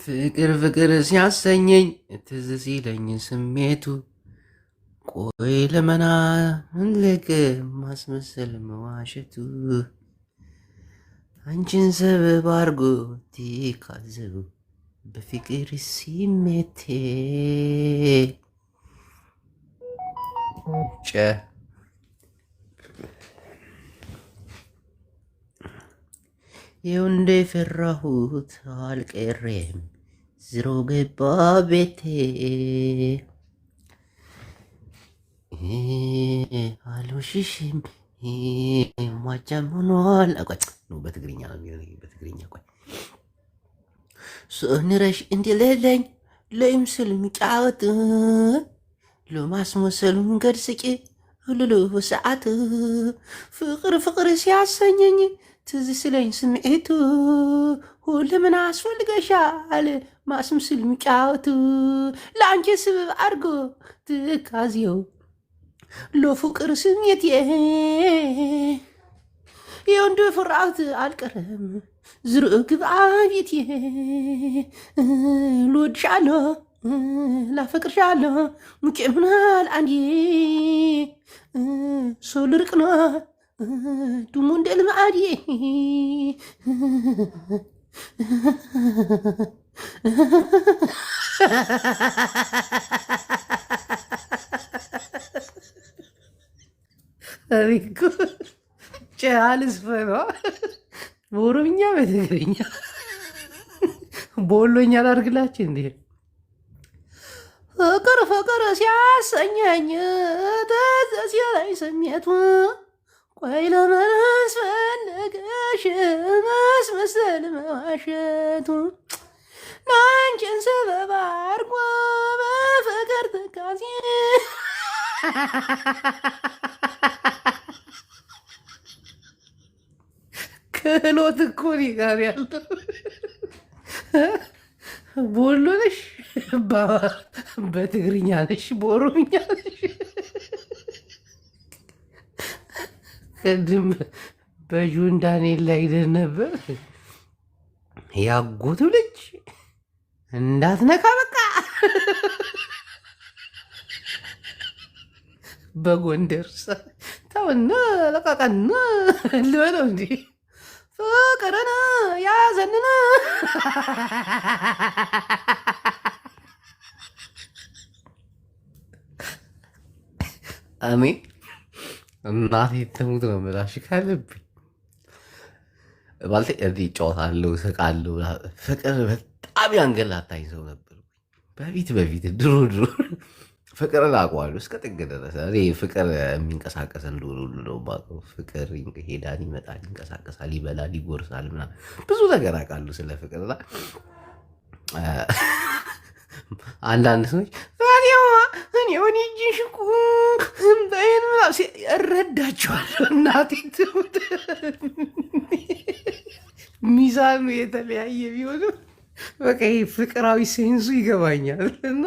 ፍቅር ፍቅር ሲያሰኘኝ ትዝ ሲለኝ ስሜቱ ቆይ ለመና እንልቅ ማስመሰል መዋሸቱ አንቺን ሰበብ አርጎ ትካዘቡ በፍቅር ሲሜቴ ጨ ይኸው እንደፈራሁት አልቀረም ዝሮ ገባ ቤቴ አልውሽሽም ሟጫም ሆኗል። በትግርኛ ነው የሚሆነው። በትግርኛ ቆይ ስንረሽ እንዲለለኝ ለይምስል ምጫወት ለማስመሰል መንገድ ስቂ ሁሉሉ ሰዓት ፍቅር ፍቅር ሲያሰኘኝ ትዝ ስለኝ ስምዒቱ ሁሉምን አስፈልገሻል ማስምስል ምጫወቱ ለአንቺ ስብብ አድርጎ ትካዝየው ለፍቅር ስሜት የወንድ ፍርዓት አልቀረም ዝርእ ግብዓ ቤት ልወድሻለሁ ላፈቅርሻለሁ ሙጭምናል አንዲ ሰው ልርቅና ድሞ እንደ ልምዓዲ አሪኩ ቻልስፈራ በኦሮምኛ በትግርኛ በወሎኛ ላድርግላችሁ እንዴ? ፍቅር ፍቅር ሲያሰኘኝ ትዝ ሲለኝ ስሜቱ ቆይ ለመናስ ፈለገሽ ማስመሰል መዋሸቱ ናንቺን ሰበብ አድርጎ በፍቅር ትካዜ ክህሎት እኮ እኔ ጋር ያለው በወሎ ነሽ፣ በትግርኛ ነሽ፣ በኦሮምኛ ነሽ። ቅድም በጁን ዳንኤል ላይ ሄደን ነበር። ያጎቱ ልጅ እንዳትነካ በቃ በጎንደር ተውና ለቃቃና ልበለው እንዲ ፍቅርን ያዘንን እኔ እናቴ ትሙት ነው የምላሽ ካለብኝ ማለት እዚህ እጫወታለሁ፣ ስቃለሁ። ፍቅር በጣም ያንገላታኝ ሰው ነበር በፊት ድሮ ፍቅርን አውቀዋለሁ እስከ ጥግ ድረስ። እኔ ፍቅር የሚንቀሳቀስ እንደሆነ ሁሉ ነው የማውቀው። ፍቅር ይሄዳል፣ ይመጣል፣ ይንቀሳቀሳል፣ ይበላል፣ ይጎርሳል ምናምን ብዙ ነገር አውቃለሁ ስለ ፍቅርና አንዳንድ ሰዎች እኔ እጅሽኩ በይን እረዳቸዋለሁ። እናቴ ትሙት ሚዛኑ የተለያየ ቢሆንም በቃ ፍቅራዊ ሴንሱ ይገባኛል እና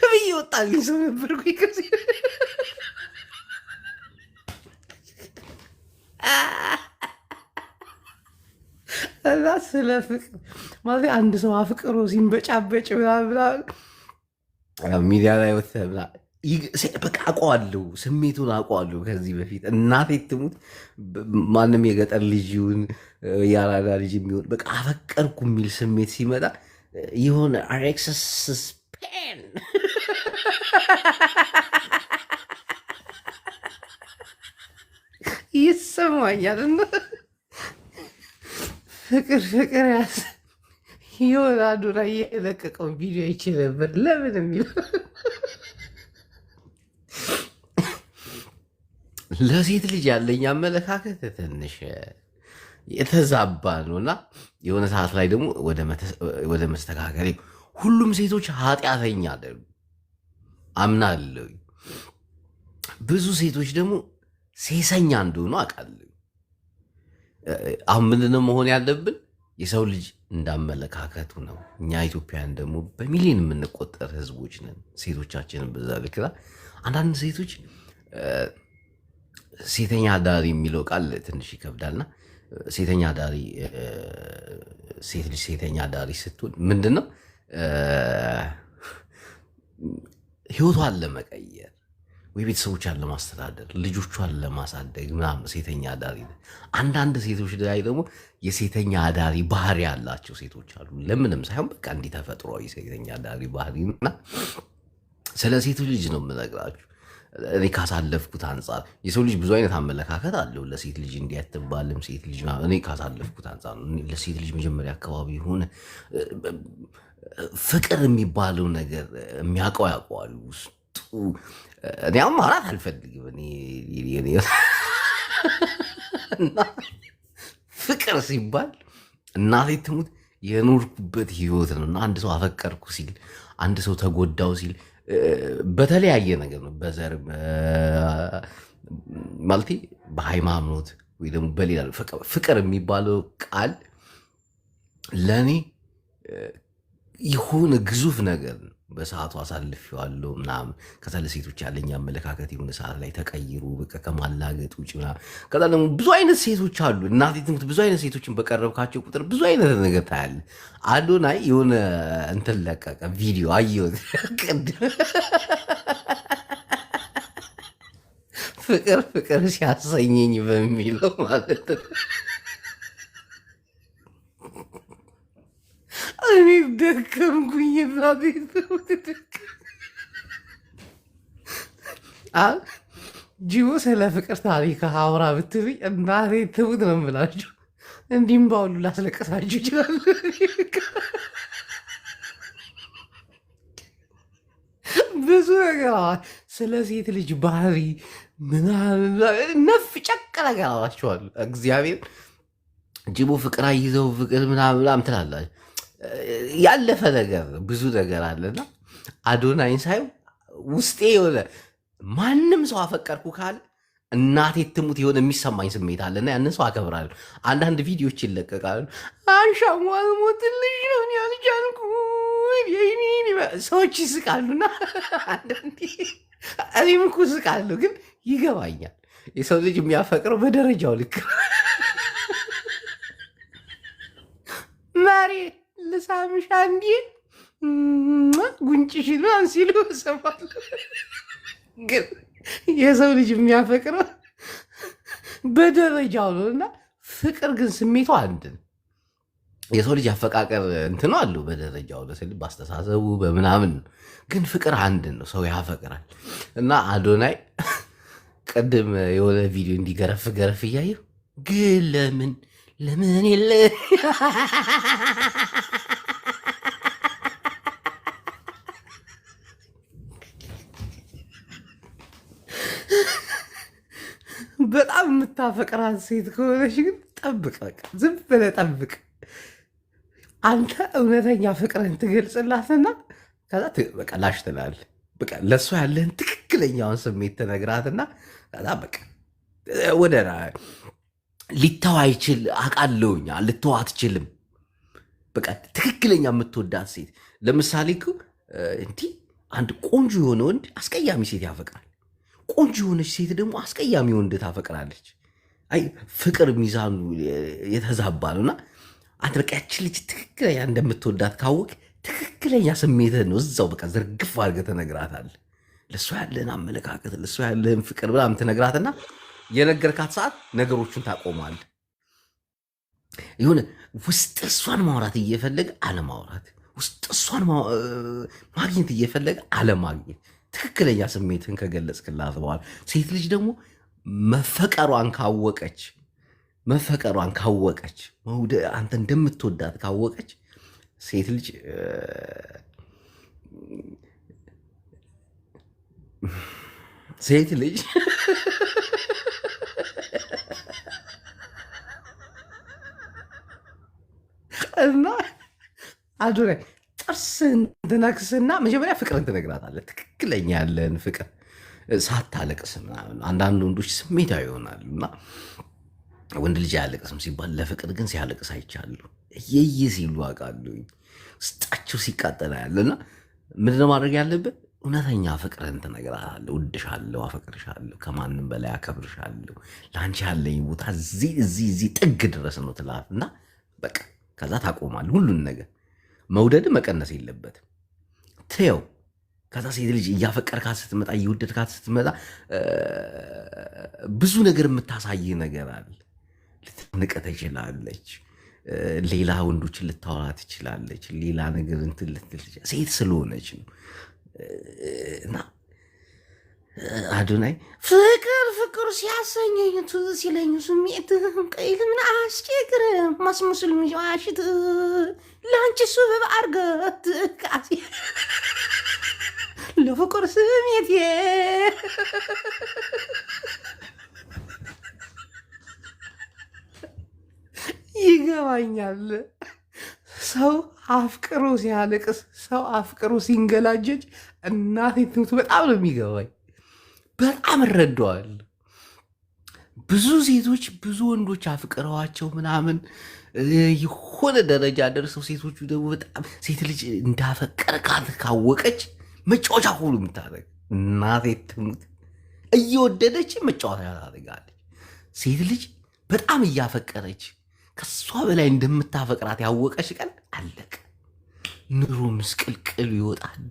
ብዬ ወጣልኝ ሰው ነበርኩ። ከዚህ እና ስለ ፍቅር ማለት አንድ ሰው አፍቅሮ ሲንበጫበጭ ሚዲያ ላይ በቃ አውቀዋለሁ፣ ስሜቱን አውቀዋለሁ ከዚህ በፊት። እናቴ ትሙት ማንም የገጠር ልጅ ይሁን የአራዳ ልጅ የሚሆን በቃ አፈቀርኩ የሚል ስሜት ሲመጣ የሆነ አሬክሰስ ፔን ይሰማኛል። ፍቅር ያዝ የሆነ አንዱ ላይ የለቀቀው ቪዲዮ ይቼ ነበር። ለምን የሚለው ለሴት ልጅ ያለኝ አመለካከት ትንሽ የተዛባ ነው እና የሆነ ሰዓት ላይ ደግሞ ወደ መስተካከል ሁሉም ሴቶች ኃጢአተኛ አይደሉ አምናለሁ። ብዙ ሴቶች ደግሞ ሴሰኛ እንደሆኑ አውቃለሁ። አሁን ምንድነው መሆን ያለብን? የሰው ልጅ እንዳመለካከቱ ነው። እኛ ኢትዮጵያን ደግሞ በሚሊዮን የምንቆጠር ህዝቦች ነን። ሴቶቻችንን በዛ ልክ አንዳንድ ሴቶች ሴተኛ አዳሪ የሚለው ቃል ትንሽ ይከብዳልና ሴተኛ አዳሪ ሴት ልጅ ሴተኛ አዳሪ ስትሆን ምንድን ነው ህይወቷን ለመቀየር ወይ ቤተሰቦቿን ለማስተዳደር ልጆቿን ለማሳደግ ምናምን ሴተኛ አዳሪ። አንዳንድ ሴቶች ላይ ደግሞ የሴተኛ አዳሪ ባህሪ ያላቸው ሴቶች አሉ። ለምንም ሳይሆን በቃ እንዲህ ተፈጥሯዊ ሴተኛ አዳሪ ባህሪ እና ስለ ሴቱ ልጅ ነው የምነግራችሁ። እኔ ካሳለፍኩት አንጻር የሰው ልጅ ብዙ አይነት አመለካከት አለው። ለሴት ልጅ እንዲህ አትባልም ሴት ልጅ። እኔ ካሳለፍኩት አንጻር ነው። ለሴት ልጅ መጀመሪያ አካባቢ የሆነ ፍቅር የሚባለው ነገር የሚያውቀው ያውቀዋል ውስጡ። እኔ አሁን ማውራት አልፈልግም። እና ፍቅር ሲባል እናቴ ትሙት የኖርኩበት ህይወት ነው። እና አንድ ሰው አፈቀርኩ ሲል፣ አንድ ሰው ተጎዳው ሲል በተለያየ ነገር ነው። በዘር ማለቴ በሃይማኖት ወይ ደግሞ በሌላ ፍቅር የሚባለው ቃል ለእኔ የሆነ ግዙፍ ነገር ነው። በሰዓቱ አሳልፌዋለሁ ምናምን። ከዛ ለሴቶች ያለኝ አመለካከት የሆነ ሰዓት ላይ ተቀይሩ በቃ ከማላገጥ ውጭ ምናምን። ከዛ ደግሞ ብዙ አይነት ሴቶች አሉ። እናቴ ትምህርት ብዙ አይነት ሴቶችን በቀረብካቸው ቁጥር ብዙ አይነት ነገር ታያለ። አዶናይ የሆነ እንትን ለቀቀ ቪዲዮ አየሁት ፍቅር ፍቅር ሲያሰኘኝ በሚለው ማለት ነው። እኔ ደከምኩኝ። ጂቦ ስለ ፍቅር ታሪክ አውራ ብትብኝ እናቴ ትሙት ነው የምላችሁ። እንዲህም ባሁሉ ላስለቀሳችሁ ይችላል። ብዙ ነገር ስለ ሴት ልጅ ባህሪ ምናምን ነፍ ጨቅ ነገር አላችኋለሁ። እግዚአብሔር ጂቦ ፍቅር አይዘው ፍቅር ምናምን ትላላችሁ። ያለፈ ነገር ብዙ ነገር አለና አዶናይን ሳይሆን ውስጤ የሆነ ማንም ሰው አፈቀርኩ ካለ እናቴ ትሙት የሆነ የሚሰማኝ ስሜት አለና ያንን ሰው አከብራለሁ። አንዳንድ ቪዲዮዎች ይለቀቃሉ። አንሻሟል ሞትልሽ ነው ያልቻልኩ ሰዎች ይስቃሉና አንዳንዴ እኔም እኮ እስቃለሁ፣ ግን ይገባኛል። የሰው ልጅ የሚያፈቅረው በደረጃው ልክ መሬ ልሳምሻ እንዲ ጉንጭሽን ምናምን ሲሉ እሰማለሁ። ግን የሰው ልጅ የሚያፈቅረው በደረጃው ነው እና ፍቅር ግን ስሜቱ አንድ ነው። የሰው ልጅ አፈቃቀር እንትኑ አለው በደረጃው ለስል በአስተሳሰቡ በምናምን፣ ግን ፍቅር አንድ ነው። ሰው ያፈቅራል እና አዶናይ ቅድም የሆነ ቪዲዮ እንዲገረፍ ገረፍ እያየው ግን ለምን የለ በጣም የምታፈቅራት ሴት ከሆነች ግን ጠብቅ፣ በቃ ዝም ብለህ ጠብቅ። አንተ እውነተኛ ፍቅርን ትገልጽላትና ከዛ በቃ ላሽ ትላለህ። በቃ ለእሷ ያለህን ትክክለኛውን ስሜት ትነግራትና ከዛ በቃ ወደ ሊተው አይችል አውቃለሁኝ። ልተው አትችልም። በቃ ትክክለኛ የምትወዳት ሴት ለምሳሌ እንዲህ አንድ ቆንጆ የሆነ ወንድ አስቀያሚ ሴት ያፈቅራል። ቆንጆ የሆነች ሴት ደግሞ አስቀያሚ ወንድ ታፈቅራለች። አይ ፍቅር ሚዛኑ የተዛባ ነውና አንተ በቃ ያችን ልጅ ትክክለኛ እንደምትወዳት ካወቅ ትክክለኛ ስሜትህን ነው እዛው በቃ ዘርግፍ አድርገህ ትነግራታለህ። ለእሷ ያለህን አመለካከት ለእሷ ያለህን ፍቅር በጣም ትነግራትና የነገርካት ሰዓት ነገሮቹን ታቆማለህ። የሆነ ውስጥ እሷን ማውራት እየፈለገ አለማውራት፣ ውስጥ እሷን ማግኘት እየፈለገ አለማግኘት፣ ትክክለኛ ስሜትን ከገለጽክላት በኋላ ሴት ልጅ ደግሞ መፈቀሯን ካወቀች አንተ እንደምትወዳት ካወቀች ሴት ልጅ እና አዶናይ ጥርስህን ትነክስና መጀመሪያ ፍቅርን ትነግራታለህ። ትክክለኛ ያለን ፍቅር ሳታለቅስ ምናምን። አንዳንድ ወንዶች ስሜታዊ ይሆናሉ እና ወንድ ልጅ አያለቅስም ሲባል ለፍቅር ግን ሲያለቅስ አይቻሉ እየየ ሲሉ አውቃለሁ። ውስጣቸው ሲቃጠላ ያለና ምንድነው ማድረግ ያለብን? እውነተኛ ፍቅርን ትነግራታለህ። እወድሻለሁ፣ አፈቅርሻለሁ፣ ከማንም በላይ አከብርሻለሁ፣ ለአንቺ ያለኝ ቦታ እዚህ ጥግ ድረስ ነው ትላት እና በቃ ከዛ ታቆማል። ሁሉን ነገር መውደድ መቀነስ የለበትም ትየው። ከዛ ሴት ልጅ እያፈቀርካት ስትመጣ እየወደድካት ስትመጣ ብዙ ነገር የምታሳይ ነገር አለ። ልትንቅ ትችላለች፣ ሌላ ወንዶችን ልታወራ ትችላለች፣ ሌላ ነገር እንትን ልትል ሴት ስለሆነች ነው። እና አዶናይ ፍቅር ሲያሰኘኝ ትዝ ሲለኝ ስሜት ቀይል ምን አስቸግርም ማስመስል ምሽት ለአንቺ ሱብብ አርገት ቃሲ ለፍቅር ስሜት ይገባኛል። ሰው አፍቅሮ ሲያለቅስ፣ ሰው አፍቅሮ ሲንገላጀጅ እናቴ ትሙት በጣም ነው የሚገባኝ። በጣም እረዳዋል። ብዙ ሴቶች ብዙ ወንዶች አፍቅረዋቸው ምናምን የሆነ ደረጃ ደርሰው ሴቶቹ ደግሞ በጣም ሴት ልጅ እንዳፈቀርካት ካወቀች መጫወቻ ሁሉ የምታደርግ እናቴ ትሙት እየወደደች መጫወቻ ታደርጋለች። ሴት ልጅ በጣም እያፈቀረች ከሷ በላይ እንደምታፈቅራት ያወቀች ቀን አለቀ። ኑሮ ምስቅልቅሉ ይወጣል።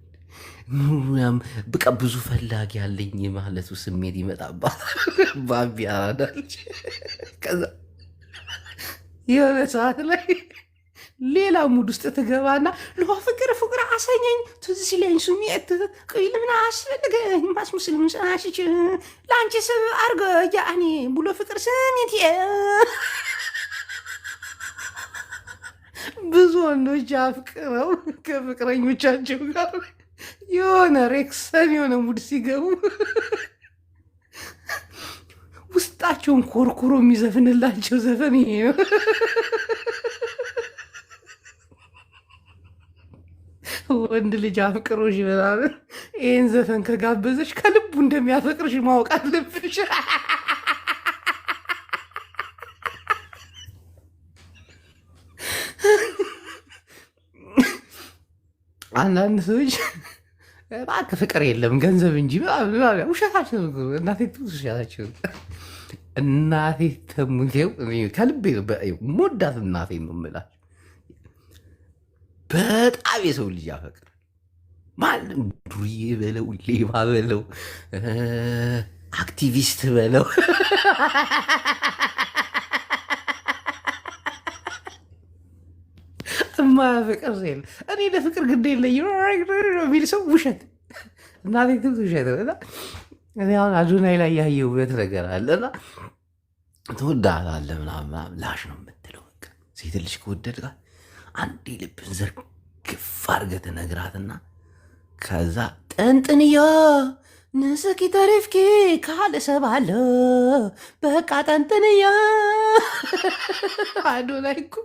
ኑሮያም በቃ ብዙ ፈላጊ ያለኝ ማለቱ ስሜት ይመጣባታል። ባቢ ያራዳለች። ከዛ የሆነ ሰዓት ላይ ሌላ ሙድ ውስጥ ትገባና ፍቅር አሰኘኝ ትዝ ሲለኝ ስሜት ቅይል ምን አስፈልገኝ ማስመስል ምንሰናሽች ለአንቺ ሰብ አርገ ያኔ ብሎ ፍቅር ስሜት ብዙ ወንዶች አፍቅረው ከፍቅረኞቻቸው ጋር የሆነ ሬክሰን የሆነ ሙድ ሲገቡ ውስጣቸውን ኮርኩሮ የሚዘፍንላቸው ዘፈን ይሄ ነው። ወንድ ልጅ አፍቅሮሽ ምናምን ይህን ዘፈን ከጋበዘሽ ከልቡ እንደሚያፈቅርሽ ማወቅ አለብሽ። አንዳንድ ሰዎች እባክህ ፍቅር የለም ገንዘብ እንጂ ውሸታቸው። እናቴ ውሸታቸው። እናቴ ተሙቴው ከልቤ ሞዳት እናቴ ነው የምላት። በጣም የሰው ልጅ ያፈቅር ማለም ዱርዬ በለው ሌባ በለው አክቲቪስት በለው ማያፈቅር ሴል እኔ ለፍቅር ግድ የለኝ የሚል ሰው ውሸት እናቴ ትምህርት ውሸት። እኔ አሁን አዶናይ ላይ ያየሁበት ነገር አለና ትወዳታለህ ምናምን ላሽ ነው የምትለው። ሴት ልጅ ከወደድካት አንዴ ልብን ዘርግፍ አድርገህ ትነግራትና ከዛ ጠንጥንዮ ንስኪ ተሪፍኪ ካል ሰባለ በቃ ጠንጥንዮ። አዶናይ እኮ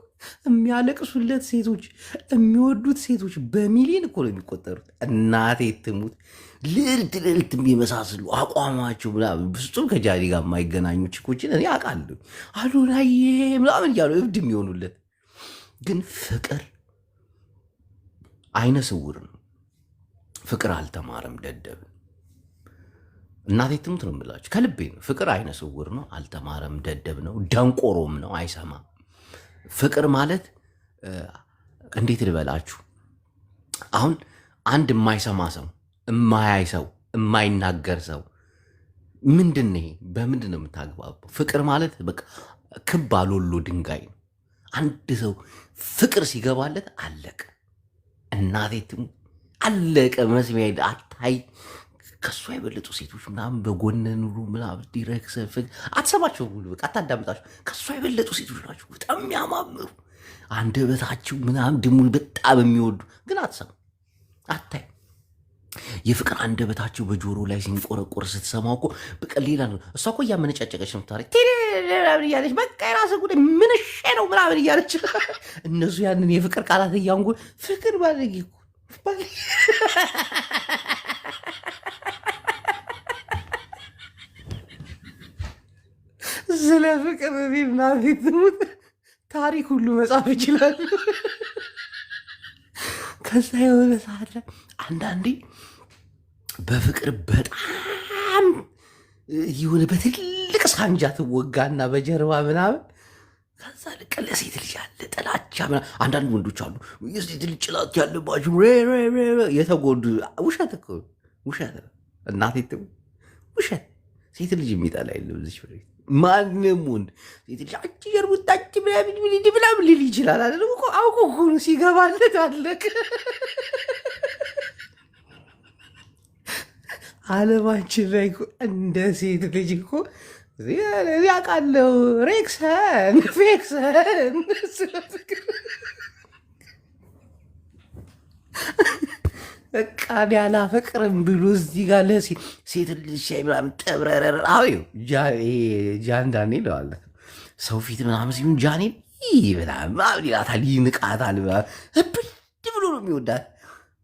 የሚያለቅሱለት ሴቶች የሚወዱት ሴቶች በሚሊዮን እኮ ነው የሚቆጠሩት። እናቴ ትሙት ልዕልት የሚመሳስሉ አቋማቸው ምናምን ፍጹም ከጃኒ ጋር የማይገናኙ ችኮችን እኔ አውቃለሁ። አዶናይ ምናምን እያሉ እብድ የሚሆኑለት ግን ፍቅር አይነ ስውር ነው። ፍቅር አልተማረም፣ ደደብ። እናቴ ትሙት ነው የምላችሁ፣ ከልቤ ነው። ፍቅር አይነ ስውር ነው፣ አልተማረም፣ ደደብ ነው፣ ደንቆሮም ነው፣ አይሰማም። ፍቅር ማለት እንዴት ልበላችሁ፣ አሁን አንድ የማይሰማ ሰው፣ የማያይ ሰው፣ የማይናገር ሰው ምንድን ነው? በምንድን ነው የምታግባባው? ፍቅር ማለት በቃ ክብ አሎሎ ድንጋይ ነው። አንድ ሰው ፍቅር ሲገባለት አለቀ። እናቴ ትሙት አለቀ። መስሚያ አታይ። ከሱ የበለጡ ሴቶች ምናምን በጎነ ኑሩ ምናምን ዲረክሰ አትሰማቸው ሁሉ በቃ አታዳምጣቸው። ከሱ የበለጡ ሴቶች ናቸው በጣም የሚያማምሩ አንደበታቸው ምናምን ድሙን በጣም የሚወዱ ግን አትሰማ አታይ። የፍቅር አንደበታቸው በጆሮ ላይ ሲንቆረቆር ስትሰማው እኮ በቃ ሌላ ነው። እሷ እኮ እያመነጫጨቀች ነው ታሪክ እያለች በቃ የራስ ጉዳይ ምንሼ ነው ምናምን እያለች እነሱ ያንን የፍቅር ቃላት እያንጎ ፍቅር ባለጌ እኮ ስለ ፍቅር እኔና ትሙት ታሪክ ሁሉ መጻፍ ይችላል። ከዛ የሆነ ሰዓት ላይ አንዳንዴ በፍቅር በጣም የሆነ በትልቅ ሳንጃ ትወጋና በጀርባ ምናምን ከዛ ልቀ ለሴት ልጅ ያለ ጥላቻ አንዳንድ ወንዶች አሉ የሴት ልጅ ጭላት ያለባቸው የተጎዱ ውሸት እኮ ውሸት እናቴ ውሸት ሴት ልጅ የሚጠላ የለም እዚህ ፍሬ ማንም ወንድ ሴት ልጅ አንቺ የርቡታች ምናምን ሊል ይችላል አለ እኮ አውቆ ሁሉ ሲገባለት አለቅ ዓለማችን ላይ እንደ ሴት ልጅ እኮ ያውቃለው ሬክሰን ፌክሰን በቃ አላፈቅርም ብሎ እዚህ ጋር ለሴት ልጅ ምናምን ጠብረረር ጃን ዳንኤል ለዋለ ሰው ፊት ምናምን ሲሆን ጃኔል ምናምን ይላታል፣ ይንቃታል። ብድ ብሎ ነው የሚወዳት።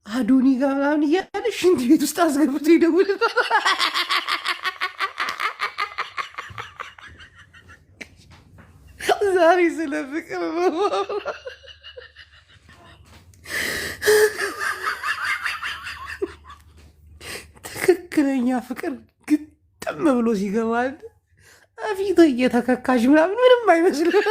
አዶኒ ጋር ምናምን እያለ ሽንት ቤት ውስጥ አስገብቶ ይደውልታል። ዛሬ ስለ ፍቅር ነው። ትክክለኛ ፍቅር ግጥም ብሎ ሲገባል ፊት እየተከካሽ ምናምን ምንም አይመስልም።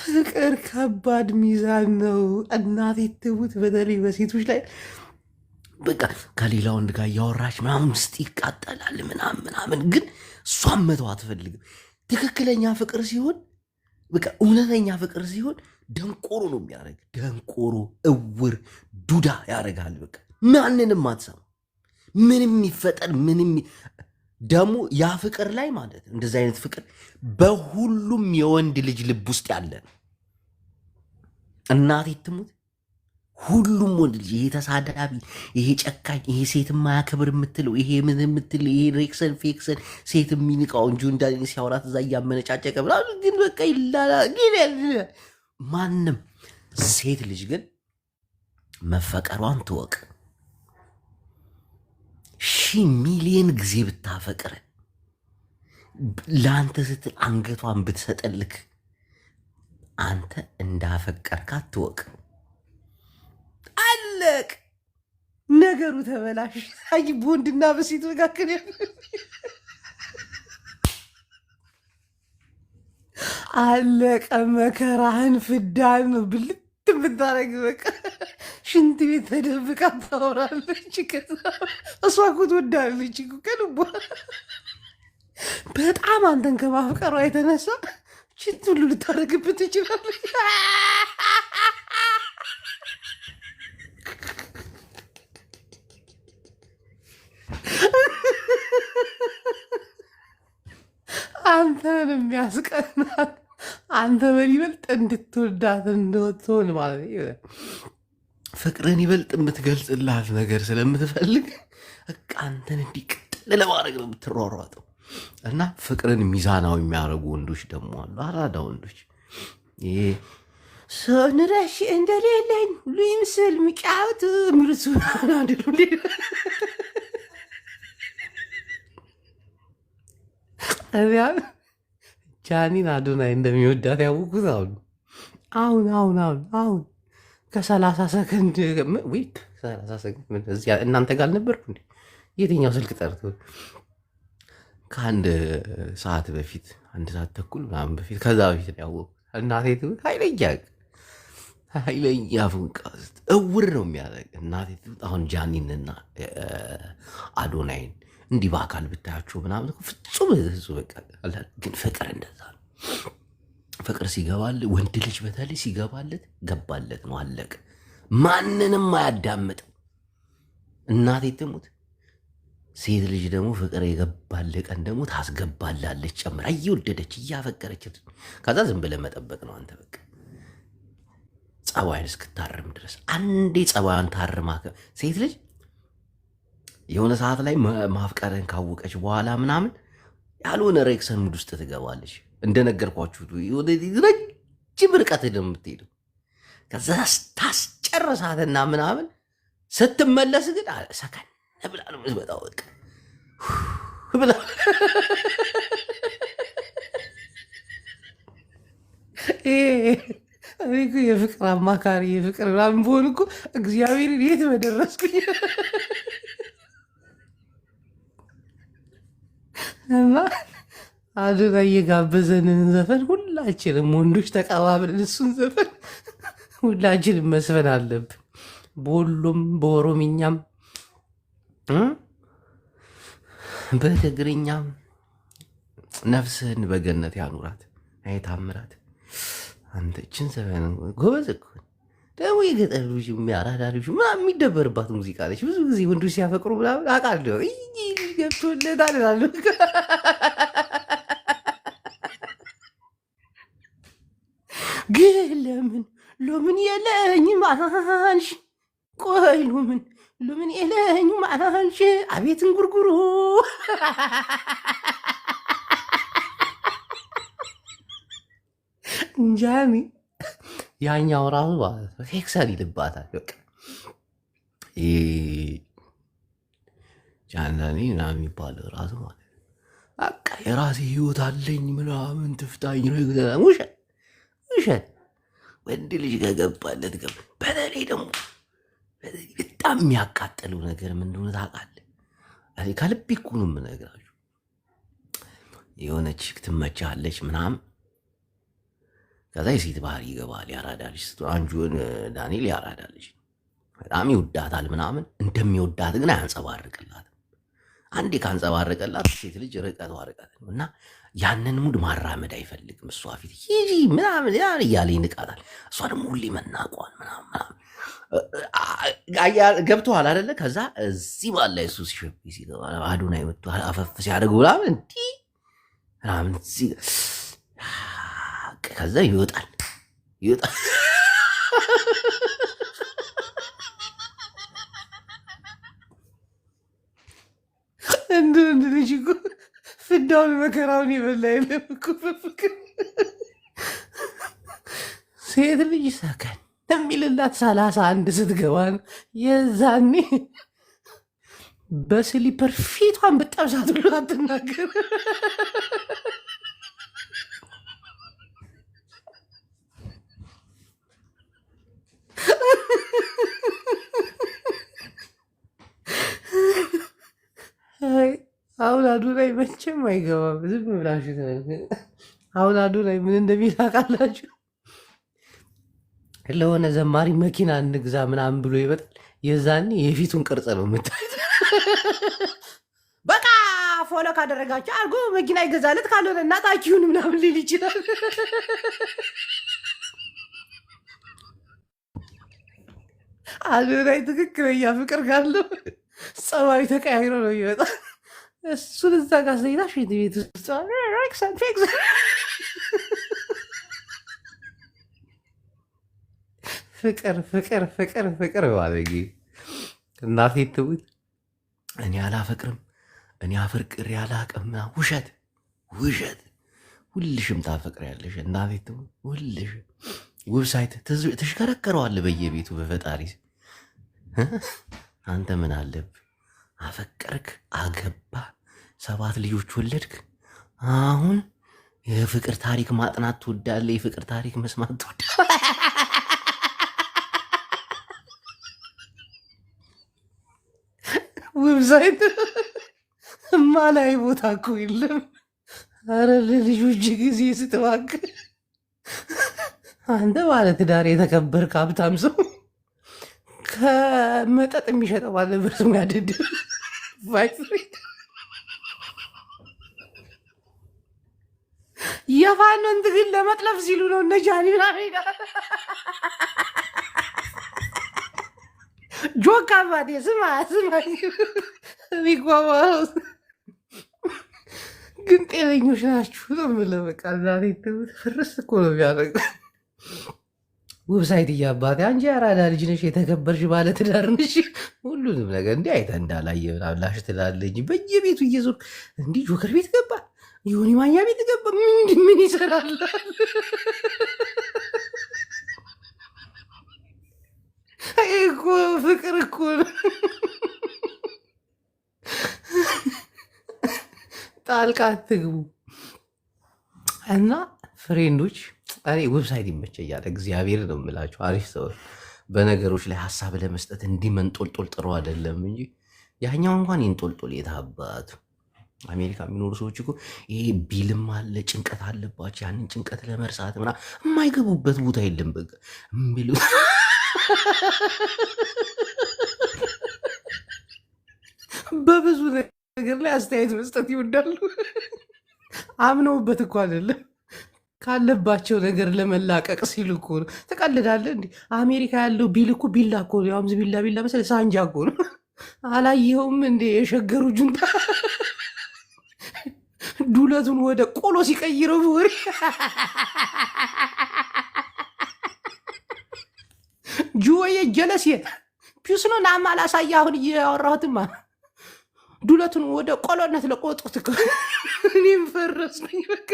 ፍቅር ከባድ ሚዛን ነው። እናቴ ትሙት በተለይ በሴቶች ላይ በቃ ከሌላ ወንድ ጋር እያወራች ምናምን ውስጥ ይቃጠላል ምናምን፣ ግን እሷን መተው አትፈልግም። ትክክለኛ ፍቅር ሲሆን በቃ እውነተኛ ፍቅር ሲሆን ደንቆሮ ነው የሚያደርግ። ደንቆሮ እውር ዱዳ ያደርጋል። በቃ ማንንም አትሰማ። ምንም ይፈጠር ምንም ደግሞ ያ ፍቅር ላይ ማለት እንደዚህ አይነት ፍቅር በሁሉም የወንድ ልጅ ልብ ውስጥ ያለ ነው። እናቴ ትሙት ሁሉም ወንድ ልጅ ይሄ ተሳዳቢ፣ ይሄ ጨካኝ፣ ይሄ ሴት ማያከብር የምትለው ይሄ ምን የምትለው ይሄ ሬክሰን ፌክሰን ሴት የሚንቃው እንጂ እንዳ ሲያወራት እዛ እያመነጫጨቀ ግን በቃ ይላላ። ማንም ሴት ልጅ ግን መፈቀሯን ትወቅ። 1,000,000 ጊዜ ብታፈቅር ለአንተ ስትል አንገቷን ብትሰጠልክ አንተ እንዳፈቀርካት ትወቅ። አለቅ ነገሩ ተበላሽ። አይ በወንድና በሴት መካከል አለቀ። መከራህን ፍዳን ብልት ብታረግ በቃ ሽንት ቤት ተደብቃ ታወራለች። እሷ እኮ ትወዳለች ከልቧ በጣም አንተን ከማፍቀሯ የተነሳ ሽንት ሁሉ ልታደርግብህ ትችላለች። አንተን የሚያስቀናት አንተ በይበልጥ እንድትወዳት እንደወትሆን ማለት ፍቅርን ይበልጥ የምትገልጽላት ነገር ስለምትፈልግ በቃ አንተን እንዲቀጥል ለማድረግ ነው የምትሯሯጠው። እና ፍቅርን ሚዛናዊ የሚያደርጉ ወንዶች ደግሞ አሉ። አራዳ ወንዶች ይሄ ሰንረሽ እንደሌለኝ ሁሉ ይምስል ሚጫወት ምርሱ ናድሉ እዚያ ጃኒን አዶናይ እንደሚወዳት ያወቁት አሁን ከ30 ሰከንድ ዌት 30 ሰከንድ እዚያ እናንተ ጋር አልነበርኩ እንዴ? የትኛው ስልክ ጠርቶ ከአንድ ሰዓት በፊት 1 ሰዓት ተኩል ምናምን በፊት ከዛ በፊት ያወቁት። እናቴ ትሙት ኃይለኛ ፉንቃ እውር ነው የሚያደርግ። እናቴ ትሙት አሁን ጃኒንና አዶናይን እንዲህ በአካል ብታያቸው ምናምን ፍጹም በቃ ግን ፍቅር እንደዛ ነው። ፍቅር ሲገባል ወንድ ልጅ በተለይ ሲገባለት ገባለት ነው፣ አለቀ። ማንንም አያዳምጥም። እናቴ ትሙት ሴት ልጅ ደግሞ ፍቅር የገባል ቀን ደግሞ ታስገባላለች ጨምራ እየወደደች እያፈቀረች። ከዛ ዝም ብለህ መጠበቅ ነው አንተ በቃ ጸባይን እስክታርም ድረስ። አንዴ ጸባይን ታርማ ሴት ልጅ የሆነ ሰዓት ላይ ማፍቀርን ካወቀች በኋላ ምናምን ያልሆነ ሬክሰን ሙድ ውስጥ ትገባለች። እንደነገርኳችሁ ረጅም ርቀት ነው የምትሄደው። ከዛ ታስጨርሳትና ምናምን ስትመለስ ግን ሰከን ብላ ነው የምትመጣው። በቃ ብላ እኔ እኮ የፍቅር አማካሪ የፍቅር ምናምን በሆን እኮ እግዚአብሔርን የት በደረስኩኝ። እና አዶና እየጋበዘንን ዘፈን ሁላችንም ወንዶች ተቀባብለን እሱን ዘፈን ሁላችንም መስፈን አለብን። በሁሉም በኦሮምኛም በትግርኛም ነፍስህን በገነት ያኑራት። አይ ታምራት አንተ እችን ዘፈን ጎበዝ እኮ ደግሞ የገጠር ልጅ የሚያራዳ ልጅ ምናምን የሚደበርባት ሙዚቃ ነች። ብዙ ጊዜ ወንዶች ሲያፈቅሩ ምናምን አውቃለሁ። ገብቶለታል እላለሁ። ግን ለምን የለኝም አልሽ? ቆይ ለምን የለኝም አልሽ? አቤትን ጉርጉሮ እንጃኒ ያኛው ራሱ ማለት ነው ሄክሰን ይልባታል። በቃ ጃናኒ ምናምን የሚባለው ራሱ ማለት ነው በቃ የራሴ ህይወት አለኝ ምናምን ትፍታኝ ነው። ውሸት ወንድ ልጅ ከገባለት በተለይ ደግሞ በጣም የሚያቃጥለው ነገር ምን እንደሆነ ታውቃለህ? ከልቤ እኮ ነው የምነግራችሁ። የሆነች ትመቻለች ምናምን ከዛ የሴት ባህሪ ይገባል። ያራዳ ልጅ አንጁን ዳንኤል ያራዳ ልጅ በጣም ይወዳታል ምናምን፣ እንደሚወዳት ግን አያንጸባርቅላትም። አንዴ ካንጸባረቀላት ሴት ልጅ ርቀቷ ርቀት ነው እና ያንን ሙድ ማራመድ አይፈልግም። እሷ ፊት ሂጂ ምናምን ያን እያለ ይንቃታል። እሷ ደግሞ ሁሌ መናቋን ምናምን ገብተዋል አደለ? ከዛ እዚህ ባላ እሱ ሲሸብ ሲገባ አዶናይ መጥቶ አፈፍ ሲያደርግ ምናምን እንዲህ ምናምን ከዛ ይወጣል። እንደ ወንድ ልጅ እኮ ፍዳውን መከራውን የበላ የለም እኮ በፍቅር። ሴት ልጅ ሰከን የሚልላት 31 ስትገባ ነው። የዛኔ በስሊፐር ፊቷን ብጠብሳት ብሎ አትናገር። አሁን አዶናይ መቼም አይገባም። ዝም ብላችሁ አሁን አዶናይ ምን እንደሚል ታውቃላችሁ? ለሆነ ዘማሪ መኪና እንግዛ ምናምን ብሎ ይመጣል። የዛኔ የፊቱን ቅርጽ ነው የምታዩት። በቃ ፎሎ ካደረጋችሁ አርጎ መኪና ይገዛለት፣ ካልሆነ እናታችሁን ምናምን ሊል ይችላል። አዶናይ ትክክለኛ ፍቅር ካለው ጸባዩ ተቀያይሮ ነው ይመጣ። እሱን እዛ ጋር ዘይታ ሽንት ቤት ውስጥ ፍቅር ባለጌ እናቴ ትሙት። እኔ አላፈቅርም፣ እኔ አፍቅሬ አላቅም። ውሸት ሁልሽም ታፈቅሪያለሽ እናቴ ትሙት። ሁልሽም ዌብሳይት ተሽከረከረዋለህ በየቤቱ በፈጣሪ። አንተ ምን አለብህ? አፈቀርክ፣ አገባ፣ 7 ልጆች ወለድክ። አሁን የፍቅር ታሪክ ማጥናት ትወዳለህ? የፍቅር ታሪክ መስማት ትወዳለህ? ዌብሳይት ማላይ ቦታ እኮ የለም። አረ ለልጆች ጊዜ ስትባክ አንተ ባለ ትዳር የተከበርክ ሀብታም ሰው ከመጠጥ የሚሸጠው ባለበት ስሙ ያደድ የፋኖን ትግል ለመጥለፍ ሲሉ ነው እነ ጃኒ ጆካ ባዴ ስማ ሚጓባ ግን ጤነኞች ናችሁ ነው የምልህ። በቃ ዛሬ ፍርስ እኮ ነው የሚያደርገው። ዌብሳይት እያባቴ አንቺ አራዳ ልጅ ነሽ፣ የተከበርሽ ባለ ትዳር ነሽ። ሁሉንም ነገር እንዲህ አይተህ እንዳላየ ላሽ ትላለህ እንጂ በየቤቱ እየዞርክ እንዲህ ጆከር ቤት ገባ፣ ዮኒ ማኛ ቤት ገባ፣ ምን ይሰራል? እኮ ፍቅር እኮ ጣልቃ አትግቡ እና ፍሬንዶች እኔ ዌብሳይት ይመቸኛል። እግዚአብሔር ነው የምላቸው። አሪፍ ሰው በነገሮች ላይ ሀሳብ ለመስጠት እንዲህ መንጦልጦል ጥሩ አይደለም እንጂ ያኛው እንኳን ይንጦልጦል የታባቱ። አሜሪካ የሚኖሩ ሰዎች እኮ ይሄ ቢልም አለ ጭንቀት አለባቸው። ያንን ጭንቀት ለመርሳት ምናምን የማይገቡበት ቦታ የለም። በቃ የሚሉ በብዙ ነገር ላይ አስተያየት መስጠት ይወዳሉ። አምነውበት እኮ አይደለም ካለባቸው ነገር ለመላቀቅ ሲሉ እኮ ነው። ትቀልዳለህ እንዴ? አሜሪካ ያለው ቢል እኮ ቢላ እኮ ነው። ያውም ቢላ ቢላ መሰለህ ሳንጃ እኮ ነው። አላየኸውም እንዴ? የሸገሩ ጁንታ ዱለቱን ወደ ቆሎ ሲቀይረው ወሬ ጁወየ ጀለሴ ፒስ ነው ናማ ላሳየ። አሁን እያወራሁትማ ዱለቱን ወደ ቆሎነት ለቆጡት እኮ እኔም ፈረስኩኝ። በቃ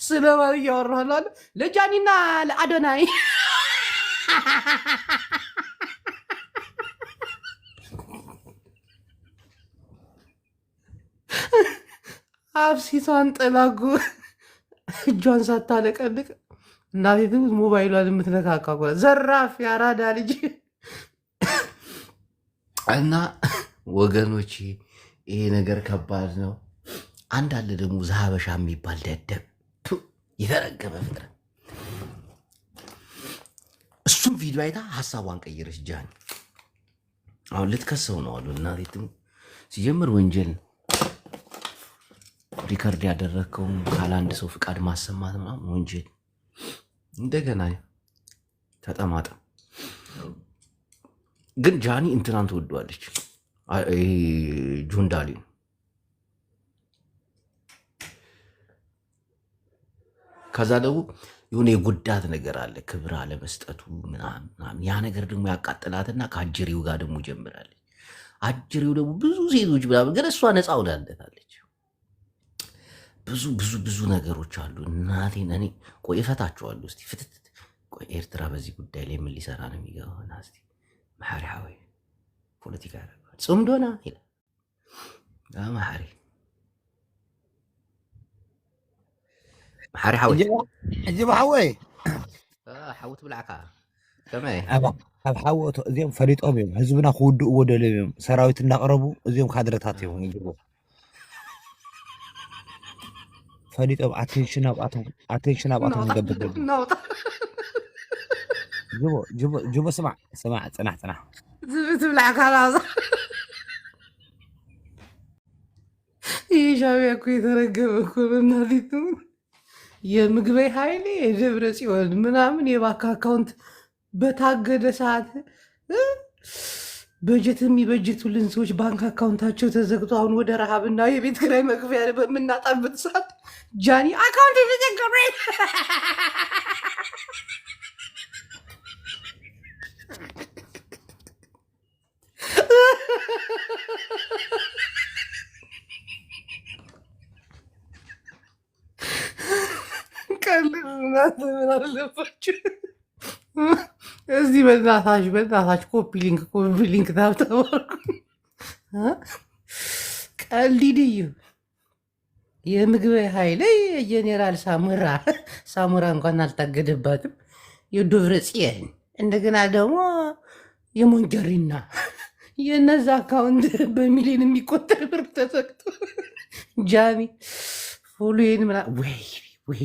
ስለማን እያወራሁ ለጃኒና ለአዶናይ አብሲቷን ጥላጉ እጇን ሳታለቀልቅ እናቴ ሞባይሏን የምትነካካ ዘራፍ ያራዳ ልጅ እና ወገኖች ይሄ ነገር ከባድ ነው። አንድ አለ ደግሞ ዛሀበሻ የሚባል ደደብ የተረገመ ፍጥረት። እሱም ቪዲዮ አይታ ሀሳቧን ቀይረች። ጃኒ አሁን ልትከሰው ነው አሉ። እናቴ ሲጀምር ወንጀል ነው። ሪከርድ ያደረግከውን ካለ አንድ ሰው ፍቃድ ማሰማት ምናምን ወንጀል። እንደገና ተጠማጠም። ግን ጃኒ እንትናን ትወደዋለች። ጁንዳሊ ከዛ ደግሞ የሆነ የጉዳት ነገር አለ፣ ክብር አለመስጠቱ ምናምን። ያ ነገር ደግሞ ያቃጥላትና ከአጅሬው ጋር ደግሞ ጀምራለች። አጅሬው ደግሞ ብዙ ሴቶች ምናምን፣ ግን እሷ ነፃ ውላለታለች። ብዙ ብዙ ብዙ ነገሮች አሉ። እናቴን እኔ ቆይ እፈታችኋለሁ። እስኪ ፍትት ቆይ ኤርትራ በዚህ ጉዳይ ላይ ምን ሊሰራ ነው የሚገባና እስኪ ማሕሪያዊ ፖለቲካ ያደርገዋል። ጽምዶና ይላል ማሕሪ ማሕሪ ሓወይ ሕጂ ብሓወይ ሓውት ብላዕካ ከመይ ኣብ ሓወቶ እዚኦም ፈሊጦም እዮም። ህዝብና ክውድእዎ ደልዮም እዮም። ሰራዊት እናቕረቡ እዚኦም ካድረታት እዮም ይግቡ ፈሊጦም ኣቴንሽን ኣብኣቶም ዝገብር ጅቦ ስማዕ ፅናሕ ዝብት ብላዕካ ላዛ ይህ ሻዕቢያ እኮ የተረገመ እኮ ነው። እናቴቱ የምግበይ ኃይሌ የደብረ ጽዮን ምናምን የባንክ አካውንት በታገደ ሰዓት በጀት የሚበጀቱልን ሰዎች ባንክ አካውንታቸው ተዘግቶ አሁን ወደ ረሃብና የቤት ኪራይ መክፈያ በምናጣበት ሰዓት ጃኒ አካውንት የተዘገበ ምን አለባችሁ እዚህ በእናታች ኮፒ ሊንክ ታብተባርኩ ቀልድዩ የምግብ ኃይል የጄኔራል ሳሙራ እንኳን አልታገደባትም። የደብረ ጽዮን እንደገና ደግሞ የሞንጀሪና የነዛ አካውንት በሚሊዮን የሚቆጠር ብር ተዘግቶ ጃኒ ፎሎዬን ምና ወይ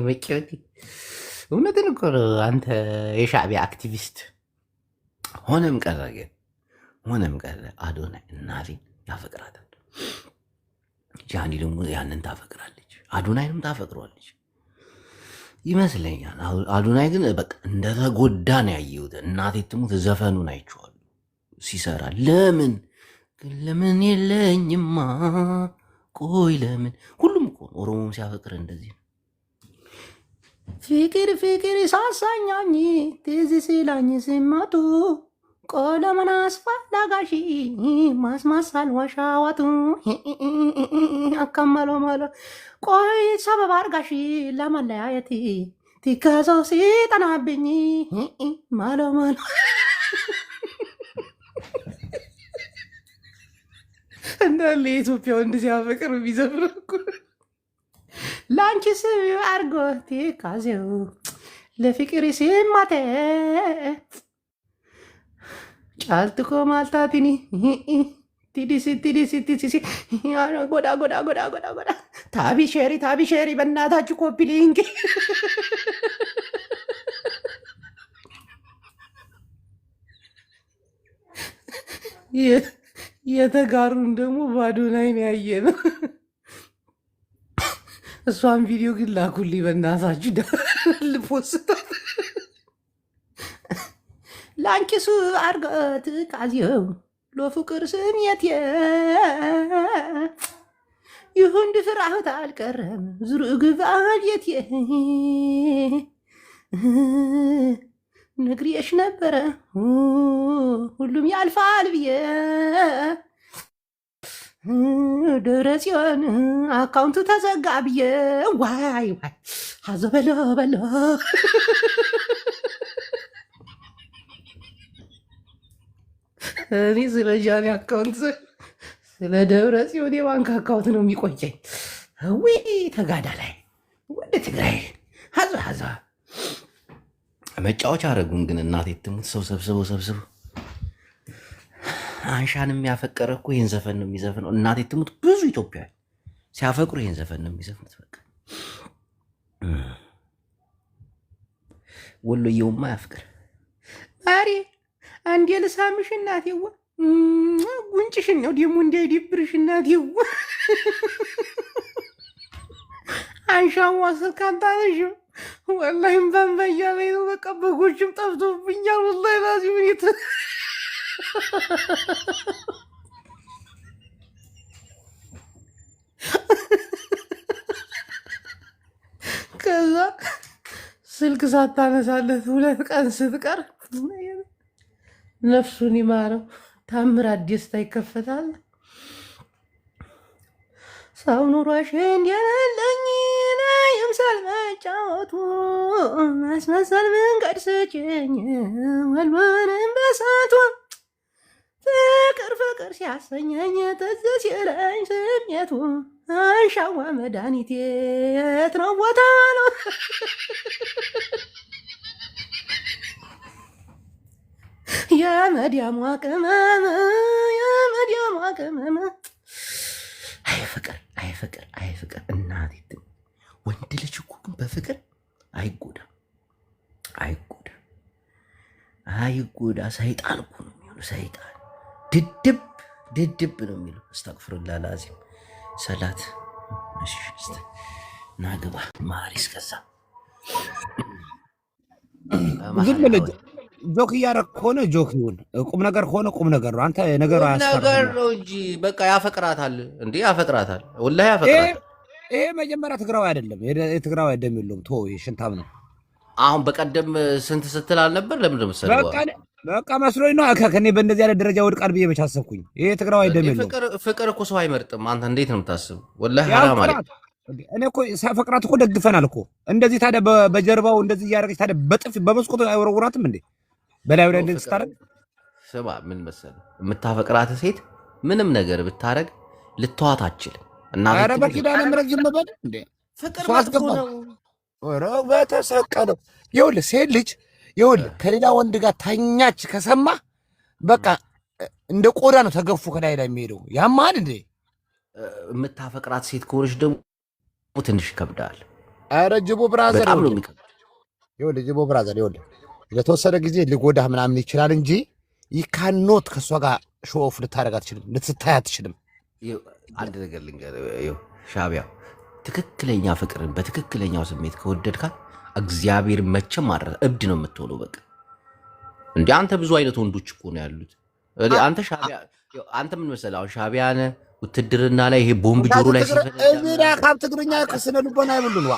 መጫወት እውነትን እኮ ነው። አንተ የሻዕቢያ አክቲቪስት ሆነም ቀረ አዶናይ እናቴ ያፈቅራታል። ጃኒ ደግሞ ያንን ታፈቅራለች፣ አዶናይንም ታፈቅሯለች ይመስለኛል። አዶናይ ግን በቃ እንደተጎዳ ነው ያየሁት። እናቴ ትሙት ዘፈኑን አይቼዋለሁ ሲሰራ። ለምን የለኝማ ቆይ ለምን ሁሉም እኮ ኦሮሞም ሲያፈቅር እንደዚህ ነው። ፍቅር ሳሳኛኝ ትዝ ሲላኝ ሲማቱ ቆለመን አስፈላጋሽ ማስማሳል ዋሻዋቱ አካመሎ ቆይ ሰበብ አርጋሽ ለመለያየት ትከዘው ሲጠናብኝ ማሎ እንዳለ የኢትዮጵያ ወንድ ሲያፈቅር የሚዘፍረው እኮ ላንቺስ አርጎት ካዜው ለፍቅር ሲማተ ጫልትኮ ማልታቲኒ ቲዲሲ ጎዳ ጎዳ ጎዳ ጎዳ ጎዳ ታቢ ሼሪ በእናታችሁ ኮፒ ሊንክ የተጋሩን ደግሞ ባዶ ላይ ያየ ነው። እሷን ቪዲዮ ግን ላኩልኝ በእናታችሁ ልፖስታት ላንቺሱ አርገት ቃዚው ለፍቅር ስሜት ይሁን ድፍራህት አልቀረም ዝርእ ግባልየት ነግሬሽ ነበረ ሁሉም ያልፋል ብዬ ደብረ ጽዮን አካውንቱ ተዘጋ ብዬ ዋይ ሀዞ በሎ እኔ ስለ ጃኒ አካውንት ስለ ደብረ ጽዮን የባንክ አካውንት ነው የሚቆጨኝ። ዊ ተጋዳ ላይ ወደ ትግራይ ሀዞ መጫወቻ አረጉን። ግን እናቴ ትሙት ሰው ሰብስበው አንሻን የሚያፈቀረ እኮ ይህን ዘፈን ነው የሚዘፍነው። እናቴ ትሙት ብዙ ኢትዮጵያዊ ሲያፈቅሩ ይህን ዘፈን ነው የሚዘፍኑት። በቃ ወሎየውማ ያፍቅር ማሪ አንዴ ልሳምሽ እናቴዋ ጉንጭሽን ነው ደግሞ እንዳይደብርሽ እናቴዋ አንሻዋ ስልክ አንታነሽም ወላሂም በንበያ ላይ ነው። በቃ በጎችም ጠፍቶብኛል። ወላሂ ራዚ ሁኔታ ከዛ ስልክ ሳታነሳለት 2 ቀን ስትቀር ነፍሱን ይማረው ታምራት ደስታ ይከፈታል። ሰው ኑሮሽ እንዲያለኝ ይምሰል መጫወቱ ማስመሰል መንገድ ስጭኝ ወልወንም በሳቱ ፍቅር ሲያሰኘኝ ትዝ ሲለኝ ስሜቱ አንሻዋ መድኃኒቴ የት ነው ቦታ ነው የመዲያሟ ቅመም አይፍቅር እናቴ ወንድ ልጅ እኮ ግን በፍቅር አይጎዳ ሰይጣን እኮ ነው የሚሆነው። ሰይጣን ድድብ ነው የሚለው። አስተግፍሩላህ ላዚም ሰላት ናግባ ማሪ እስከዛ ዝም ብለህ ጆክ እያደረግ ከሆነ ጆክ ይሁን፣ ቁም ነገር ከሆነ ቁም ነገር ነው። አንተ ነገሩ ነገር ነው እንጂ በቃ ያፈቅራታል እንዴ ያፈቅራታል፣ ወላሂ ያፈቅራታል። ይሄ መጀመሪያ ትግራዊ አይደለም፣ የትግራዊ አይደለም የለውም። ቶ ሽንታም ነው። አሁን በቀደም ስንት ስትል አልነበር? ለምንድን መሰለህ በቃ መስሎኝ ነው ከኔ በእንደዚህ ያለ ደረጃ ወድቃል ብዬ መች አሰብኩኝ። ይሄ ትግራዊ አይደለም የለውም። ፍቅር እኮ ሰው አይመርጥም። አንተ እንዴት ነው የምታስብ? ወላሂ ሐራም አለኝ። እኔ እኮ ሳፈቅራት እኮ ደግፈናል እኮ እንደዚህ። ታዲያ በጀርባው እንደዚህ እያደረገች ታዲያ በጥፍ በመስኮት አይወረውራትም እንዴ? በላዩ ላይ እንደዚህ ስታረግ ስማ፣ ምን መሰለህ የምታፈቅራት ሴት ምንም ነገር ብታረግ ልተዋት አትችልም። እና ኧረ በኪዳነ ምሕረት ዝም በል እንዴ! ፍቅር መጥፎ ነው። ኧረ በተሰቀለው ይኸውልህ፣ ሴት ልጅ ይኸውልህ ከሌላ ወንድ ጋር ተኛች ከሰማ በቃ እንደ ቆዳ ነው ተገፉ ከላይ ላይ የሚሄደው። ያማል እንዴ! የምታፈቅራት ሴት ከሆነች ደግሞ ትንሽ ይከብዳል። ኧረ ጅቦ ብራዘር በጣም ነው የሚከብድ። ይኸውልህ ጅቦ ብራዘር ይኸውልህ ለተወሰነ ጊዜ ሊጎዳህ ምናምን ይችላል እንጂ ይካኖት ከእሷ ጋር ሾፍ ልታደርግ አትችልም፣ ልትታይ አትችልም። አንድ ነገር ልንገርህ ሻቢያ፣ ትክክለኛ ፍቅርን በትክክለኛው ስሜት ከወደድካት እግዚአብሔር መቼም ማድረስ እብድ ነው የምትሆነው። በቃ እንደ አንተ ብዙ አይነት ወንዶች እኮ ነው ያሉት። አንተ ሻቢያ፣ አንተ ምን መሰለህ አሁን ሻቢያ ነህ ውትድርና ላይ ይሄ ቦምብ ጆሮ ላይ ሲፈነዳ ካብ ትግርኛ ከስነ ልቦና ይብሉን ዋ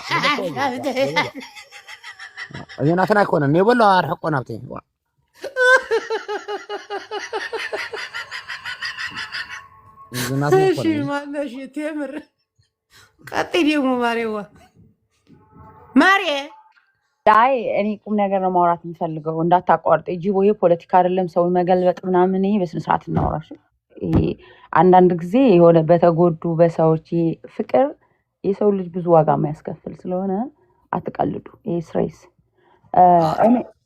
እየናተና ኮነ ነው በላ አርሐቆ ናብቴ ዋ እሺ ማነሽ ቴምር ቀጥይ ደግሞ ማሬዋ ማሬ ዳይ እኔ ቁም ነገር ነው ማውራት የምፈልገው። እንዳታቋርጥ ጂቦ፣ ይሄ ፖለቲካ አይደለም ሰው መገልበጥ ምናምን። ይሄ በስነ ስርዓት እናወራሽ። አንዳንድ ጊዜ የሆነ በተጎዱ በሰዎች ፍቅር የሰው ልጅ ብዙ ዋጋ የሚያስከፍል ስለሆነ አትቀልዱ። ይሄ ስሬስ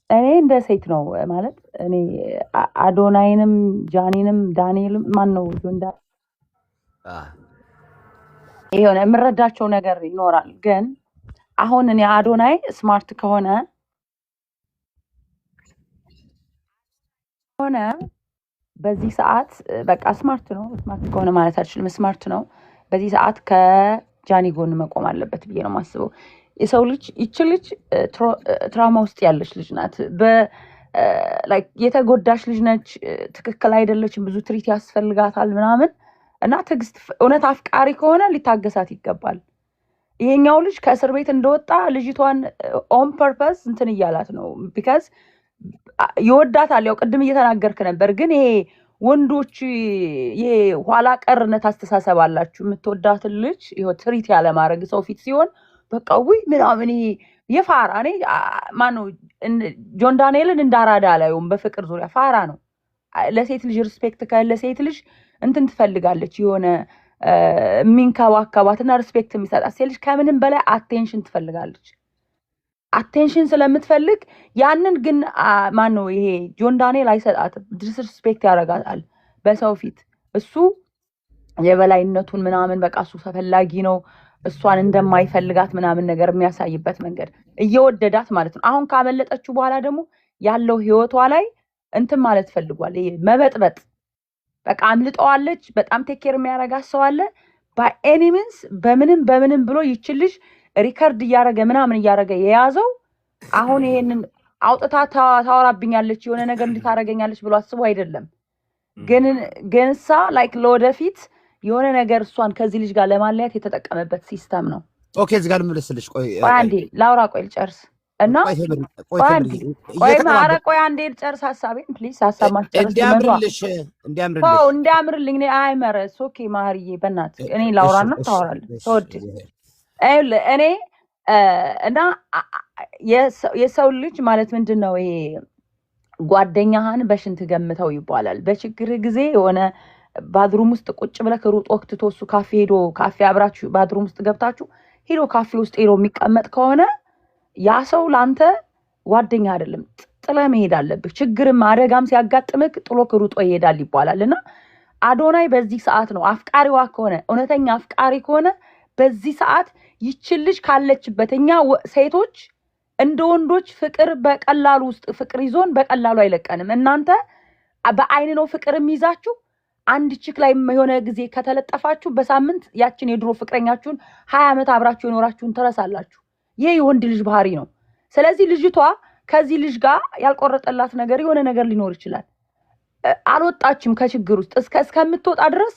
እኔ እንደ ሴት ነው ማለት እኔ አዶናይንም ጃኒንም ዳንኤልም ማን ነው የሆነ የምረዳቸው ነገር ይኖራል። ግን አሁን እኔ አዶናይ ስማርት ከሆነ በዚህ ሰዓት በቃ ስማርት ከሆነ ማለት አይደለም ስማርት ነው። በዚህ ሰዓት ከጃኒ ጎን መቆም አለበት ብዬ ነው የማስበው። የሰው ልጅ ልጅ ትራውማ ውስጥ ያለች ልጅ ናት። የተጎዳች ልጅ ነች። ትክክል አይደለችም። ብዙ ትሪት ያስፈልጋታል ምናምን እና ትዕግስት እውነት አፍቃሪ ከሆነ ሊታገሳት ይገባል። ይሄኛው ልጅ ከእስር ቤት እንደወጣ ልጅቷን ኦን ፐርፐስ እንትን እያላት ነው። ቢካዝ ይወዳታል። ያው ቅድም እየተናገርክ ነበር። ግን ይሄ ወንዶች ይሄ ኋላ ቀርነት አስተሳሰብ አላችሁ። የምትወዳትን ልጅ ይሄ ትሪት ያለ ማድረግ ሰው ፊት ሲሆን በቃ ውይ ምናምን ይሄ የፋራ እኔ ማነው ጆን ዳንኤልን እንዳራዳ አላየውም። በፍቅር ዙሪያ ፋራ ነው። ለሴት ልጅ ሪስፔክት ካለ ሴት ልጅ እንትን ትፈልጋለች የሆነ የሚንከባከባትና ሪስፔክት የሚሰጣት ሴት ልጅ ከምንም በላይ አቴንሽን ትፈልጋለች። አቴንሽን ስለምትፈልግ ያንን ግን ማነው ይሄ ጆን ዳንኤል አይሰጣትም። ዲስሪስፔክት ያደርጋታል በሰው ፊት። እሱ የበላይነቱን ምናምን በቃ እሱ ተፈላጊ ነው እሷን እንደማይፈልጋት ምናምን ነገር የሚያሳይበት መንገድ እየወደዳት ማለት ነው። አሁን ካመለጠችው በኋላ ደግሞ ያለው ህይወቷ ላይ እንትን ማለት ፈልጓል። ይሄ መበጥበጥ በቃ አምልጠዋለች። በጣም ቴክ ኬር የሚያረጋት ሰው አለ። በኤኒ ሚንስ በምንም ብሎ ይችልሽ ሪከርድ እያረገ ምናምን እያረገ የያዘው አሁን ይሄንን አውጥታ ታወራብኛለች የሆነ ነገር እንድታረገኛለች ብሎ አስቦ አይደለም። ግንሳ ላይክ ለወደፊት የሆነ ነገር እሷን ከዚህ ልጅ ጋር ለማለያት የተጠቀመበት ሲስተም ነው። ኦኬ እዚህ ጋር ልመለስልሽ። ቆይ አንዴ ላውራ። ቆይ ልጨርስ እና ቆይ አንዴ ልጨርስ ሀሳቤን ፕሊዝ። ሀሳብ ማስጨርስ እንዲያምርልኝ እኔ አይመረስ። ኦኬ ማህርዬ በእናትህ እኔ ላውራና ታወራለህ። ተወድ እኔ እና የሰው ልጅ ማለት ምንድን ነው ይሄ ጓደኛህን በሽንት ገምተው ይባላል። በችግር ጊዜ የሆነ ባድሩም ውስጥ ቁጭ ብለህ ሩጥ ወቅትቶ እሱ ካፌ ሄዶ ካፌ አብራችሁ ባድሩም ውስጥ ገብታችሁ ሄዶ ካፌ ውስጥ ሄዶ የሚቀመጥ ከሆነ ያ ሰው ላንተ ጓደኛ አይደለም። ጥለህ መሄድ አለብህ። ችግርም አደጋም ሲያጋጥምህ ጥሎ ሩጦ ይሄዳል ይባላል። እና አዶናይ በዚህ ሰዓት ነው አፍቃሪዋ ከሆነ እውነተኛ አፍቃሪ ከሆነ በዚህ ሰዓት ይችል ልጅ ካለችበት እኛ ሴቶች እንደ ወንዶች ፍቅር በቀላሉ ውስጥ ፍቅር ይዞን በቀላሉ አይለቀንም። እናንተ በአይን ነው ፍቅር የሚይዛችሁ። አንድ ቺክ ላይ የሆነ ጊዜ ከተለጠፋችሁ በሳምንት ያችን የድሮ ፍቅረኛችሁን 20 ዓመት አብራችሁ የኖራችሁን ትረሳላችሁ። ይሄ የወንድ ልጅ ባህሪ ነው። ስለዚህ ልጅቷ ከዚህ ልጅ ጋር ያልቆረጠላት ነገር የሆነ ነገር ሊኖር ይችላል። አልወጣችም ከችግር ውስጥ እስከምትወጣ ድረስ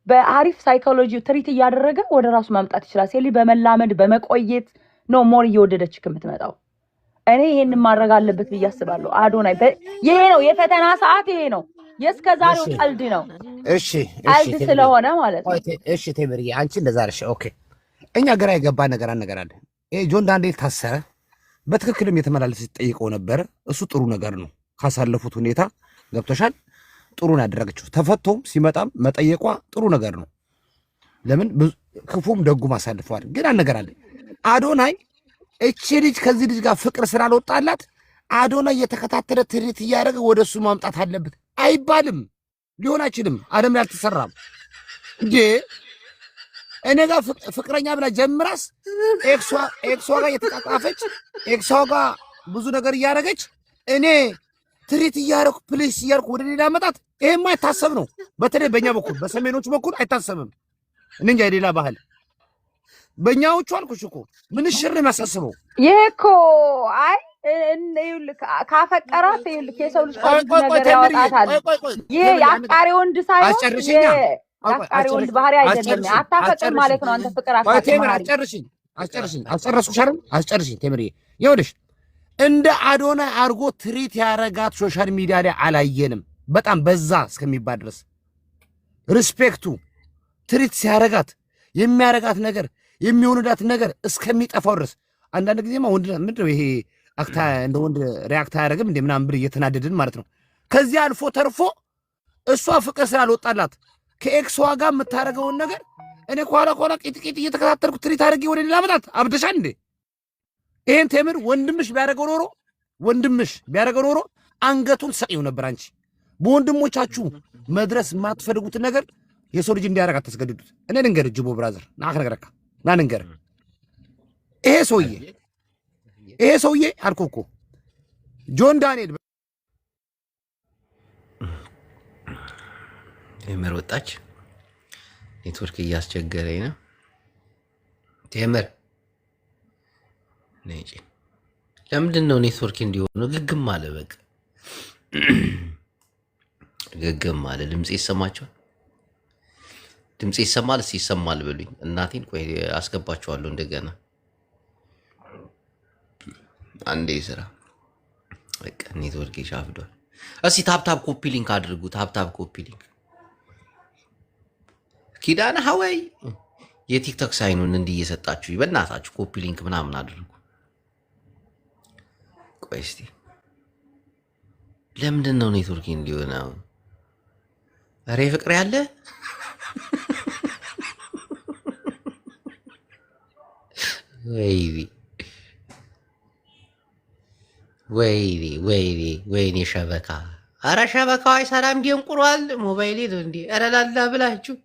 በአሪፍ ሳይኮሎጂ ትሪት እያደረገ ወደ ራሱ ማምጣት ይችላል። ሴሊ በመላመድ በመቆየት ነው ሞር እየወደደች ከምትመጣው። እኔ ይሄን ማድረግ አለበት ብዬ አስባለሁ። አዶናይ ይሄ ነው የፈተና ሰዓት። ይሄ ነው የእስከዛሬው ቀልድ ነው። እሺ ቀልድ ስለሆነ ማለት ነው። እሺ ቴምርዬ አንቺ እንደዛ ነሽ። ኦኬ እኛ ግራ የገባ ነገር አለ። ይሄ ጆን ዳንኤል ታሰረ። በትክክልም የተመላለሰ ጠይቀው ነበር። እሱ ጥሩ ነገር ነው። ካሳለፉት ሁኔታ ገብቶሻል። ጥሩ ነው ያደረገችው። ተፈቶም ሲመጣም መጠየቋ ጥሩ ነገር ነው። ለምን ክፉም ደጉም አሳልፈዋል። ግን ነገር አለ። አዶናይ እቺ ልጅ ከዚህ ልጅ ጋር ፍቅር ስላልወጣላት አዶናይ እየተከታተለ ትሪት እያደረገ ወደ እሱ ማምጣት አለበት አይባልም። ሊሆን አይችልም። አለም ላይ አልተሰራም እንዴ? እኔ ጋር ፍቅረኛ ብላ ጀምራስ ኤክሷ ጋር እየተቃቃፈች ኤክሷ ጋር ብዙ ነገር እያደረገች እኔ ትሪት እያደረኩ ፕሊስ እያልኩ ወደ ሌላ መጣት ይሄማ አይታሰብ ነው። በተለይ በእኛ በኩል በሰሜኖቹ በኩል አይታሰብም። እንጃ የሌላ ባህል በእኛዎቹ አልኩሽ እኮ ምን ሽር የሚያሳስበው ይሄ እኮ አይ ካፈቀራት የሰው ልጅ ነገር ያወጣታል። ይሄ የአፍቃሪ ወንድ ሳይሆን የአፍቃሪ ወንድ ባህሪ አይደለም። አታፈቅር ማለት ነው። አንተ ፍቅር አታፈቅር። አስጨርሽኝ ቴምርዬ። ይኸውልሽ እንደ አዶናይ አርጎ ትሪት ያረጋት ሶሻል ሚዲያ ላይ አላየንም። በጣም በዛ እስከሚባል ድረስ ሪስፔክቱ ትሪት ሲያረጋት የሚያረጋት ነገር የሚሆንዳት ነገር እስከሚጠፋው ድረስ አንዳንድ ጊዜማ ወንድ ምንድነው ይሄ አክታ እንደ ወንድ ሪያክት አያደርግም እንደ ምናምን ብር እየተናደድን ማለት ነው። ከዚህ አልፎ ተርፎ እሷ ፍቅር ስላልወጣላት ከኤክስዋ ጋር የምታደርገውን ነገር እኔ ከኋላ ቂጥ እየተከታተልኩ ትሪት አድርጌ ወደ ሌላ መጣት አብደሻል እንዴ? ይሄን ቴምር ወንድምሽ ቢያደርገው ኖሮ አንገቱን ሰቅየው ነበር። አንቺ በወንድሞቻችሁ መድረስ የማትፈልጉትን ነገር የሰው ልጅ እንዲያደርግ አታስገድዱት። እኔ ልንገርህ ጅቦ ብራዘር ናከረከረካ ና ልንገርህ፣ ይሄ ሰውዬ አልኩህ እኮ ጆን ዳንኤል ቴምር ወጣች። ኔትወርክ እያስቸገረኝ ነው። ቴምር ነጭ ለምንድን ነው ኔትወርክ እንዲሆኑ ግግም አለ። በቃ ግግም አለ። ድምጽ ይሰማቸዋል። ድምጽ ይሰማል። ይሰማል ብሉኝ እናቴን። ቆይ አስገባቸዋለሁ እንደገና አንዴ ስራ። በቃ ኔትወርክ ይሻፍዷል። እስኪ ታፕታፕ ኮፒ ሊንክ አድርጉ። ታፕታፕ ኮፒ ሊንክ ኪዳነ ሀወይ የቲክቶክ ሳይኑን እንዲህ እየሰጣችሁ በእናታችሁ ኮፒ ሊንክ ምናምን አድርጉ። ቆይ እስቲ ለምንድን ነው ኔትወርክ እንዲሆነው? ኧረ ፍቅር ያለ ወይኔ ሸበካ። ኧረ ሸበካው አይሰራም። እንዲህ እንቁሯል ሞባይሌ ነው እንዲህ። ኧረ ላላ ብላችሁ